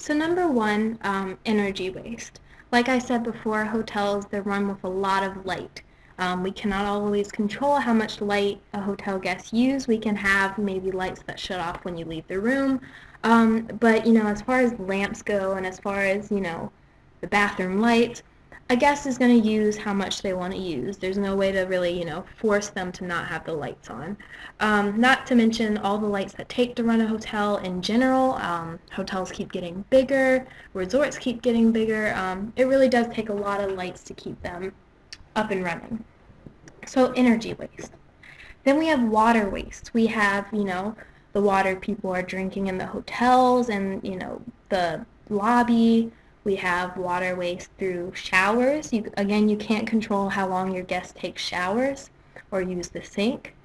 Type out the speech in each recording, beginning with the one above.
So number one, energy waste. Like I said before, hotels, they're run with a lot of light. We cannot always control how much light a hotel guest use. We can have maybe lights that shut off when you leave the room. But, as far as lamps go and as far as, the bathroom lights, a guest is going to use how much they want to use. There's no way to really, force them to not have the lights on. Not to mention all the lights that take to run a hotel in general. Hotels keep getting bigger, resorts keep getting bigger. It really does take a lot of lights to keep them up and running. So energy waste. Then we have water waste. We have, the water people are drinking in the hotels and, the lobby. We have water waste through showers. Again, you can't control how long your guests take showers or use the sink.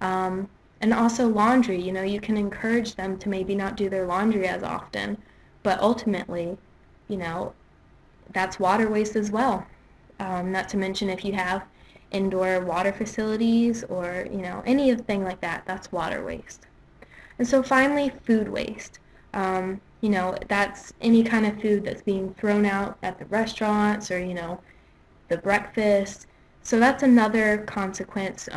And also laundry. You can encourage them to maybe not do their laundry as often, but ultimately, that's water waste as well. Not to mention if you have indoor water facilities or, anything like that, that's water waste. And so finally, food waste. That's any kind of food that's being thrown out at the restaurants or, the breakfast. So that's another consequence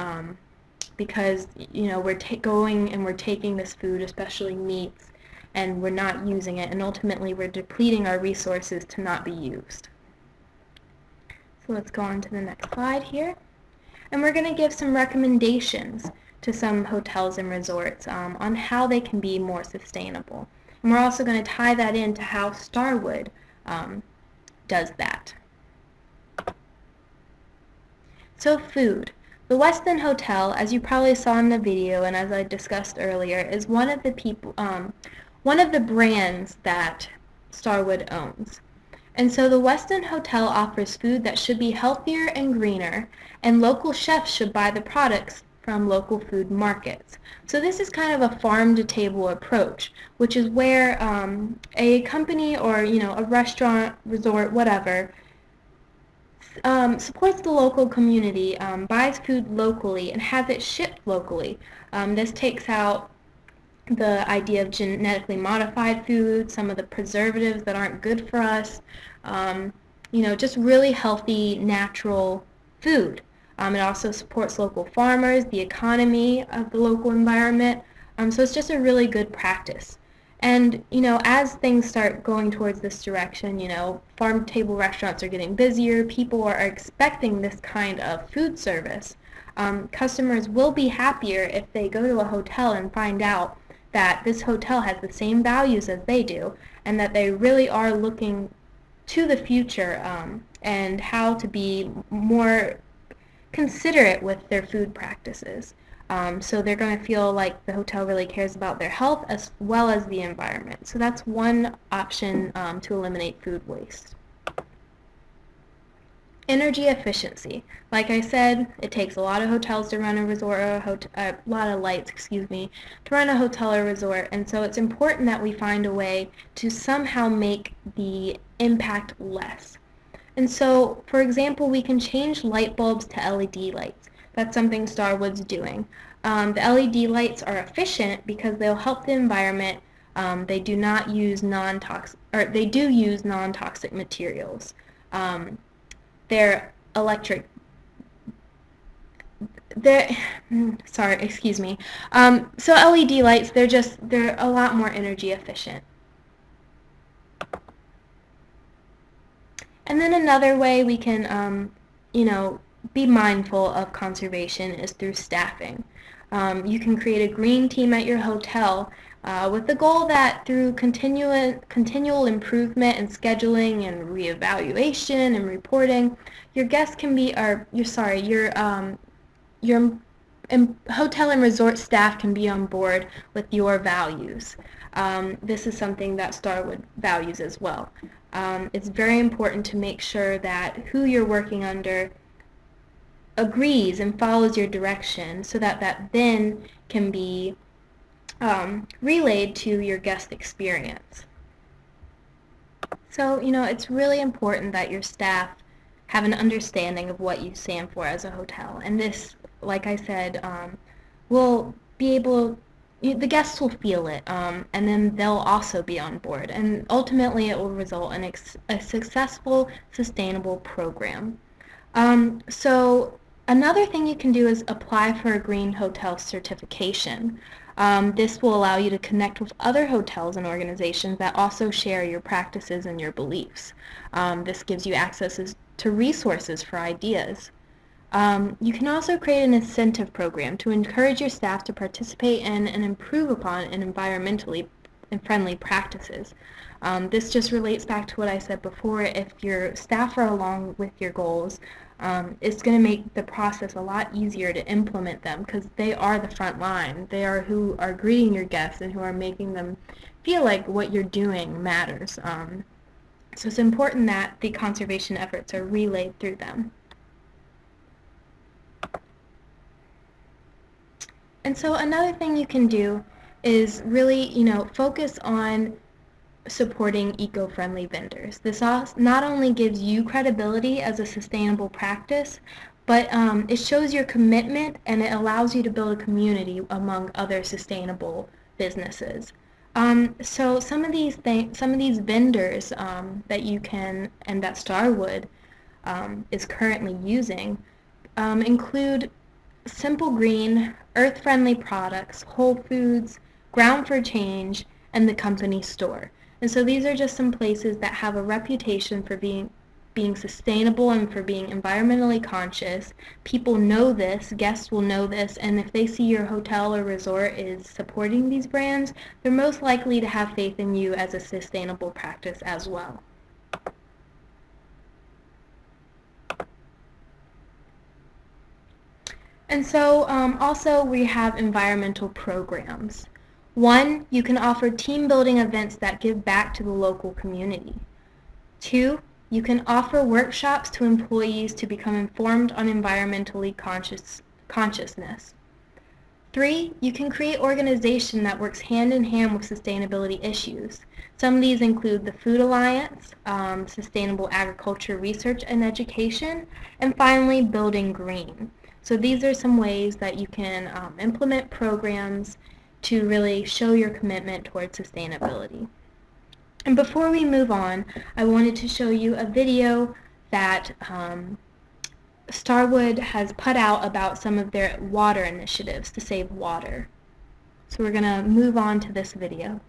because, we're going and we're taking this food, especially meats, and we're not using it, and ultimately we're depleting our resources to not be used. So let's go on to the next slide here. And we're going to give some recommendations to some hotels and resorts on how they can be more sustainable. And we're also going to tie that into how Starwood does that. So food. The Westin Hotel, as you probably saw in the video and as I discussed earlier, is one of the brands that Starwood owns. And so the Westin Hotel offers food that should be healthier and greener, and local chefs should buy the products from local food markets. So this is kind of a farm-to-table approach, which is where a company or, a restaurant, resort, whatever, supports the local community, buys food locally, and has it shipped locally. This takes out the idea of genetically modified food, some of the preservatives that aren't good for us, just really healthy, natural food. It also supports local farmers, the economy of the local environment, so it's just a really good practice. And, as things start going towards this direction, farm-table restaurants are getting busier, people are expecting this kind of food service. Customers will be happier if they go to a hotel and find out that this hotel has the same values as they do, and that they really are looking to the future and how to be more considerate with their food practices. So they're going to feel like the hotel really cares about their health as well as the environment. So that's one option to eliminate food waste. Energy efficiency. Like I said, it takes a lot of hotels to run a resort, or a lot of lights, to run a hotel or resort, and so it's important that we find a way to somehow make the impact less. And so, for example, we can change light bulbs to LED lights. That's something Starwood's doing. The LED lights are efficient because they'll help the environment. They do not use non-toxic, or they do use non-toxic materials. They're electric. Sorry, excuse me. So LED lights, they're a lot more energy efficient. And then another way we can, be mindful of conservation is through staffing. You can create a green team at your hotel with the goal that through continual improvement and scheduling and reevaluation and reporting, your guests can be, your hotel and resort staff can be on board with your values. This is something that Starwood values as well. It's very important to make sure that who you're working under agrees and follows your direction so that then can be relayed to your guest experience. So, it's really important that your staff have an understanding of what you stand for as a hotel. And this, like I said, will be able, the guests will feel it, and then they'll also be on board. And ultimately, it will result in a successful, sustainable program. So another thing you can do is apply for a green hotel certification. This will allow you to connect with other hotels and organizations that also share your practices and your beliefs. This gives you access to resources for ideas. You can also create an incentive program to encourage your staff to participate in and improve upon an environmentally friendly practices. This just relates back to what I said before. If your staff are along with your goals, it's going to make the process a lot easier to implement them because they are the front line. They are who are greeting your guests and who are making them feel like what you're doing matters. So it's important that the conservation efforts are relayed through them. And so another thing you can do is really, focus on supporting eco-friendly vendors. This not only gives you credibility as a sustainable practice, but it shows your commitment and it allows you to build a community among other sustainable businesses. So some of these vendors that you can and that Starwood is currently using include Simple Green, Earth-Friendly Products, Whole Foods, Ground for Change, and the company store. And so these are just some places that have a reputation for being sustainable and for being environmentally conscious. People know this, guests will know this, and if they see your hotel or resort is supporting these brands, they're most likely to have faith in you as a sustainable practice as well. And so also we have environmental programs. One, you can offer team building events that give back to the local community. Two, you can offer workshops to employees to become informed on environmentally consciousness. Three, you can create organization that works hand in hand with sustainability issues. Some of these include the Food Alliance, Sustainable Agriculture Research and Education, and finally, Building Green. So these are some ways that you can implement programs to really show your commitment towards sustainability. And before we move on, I wanted to show you a video that Starwood has put out about some of their water initiatives to save water. So we're going to move on to this video.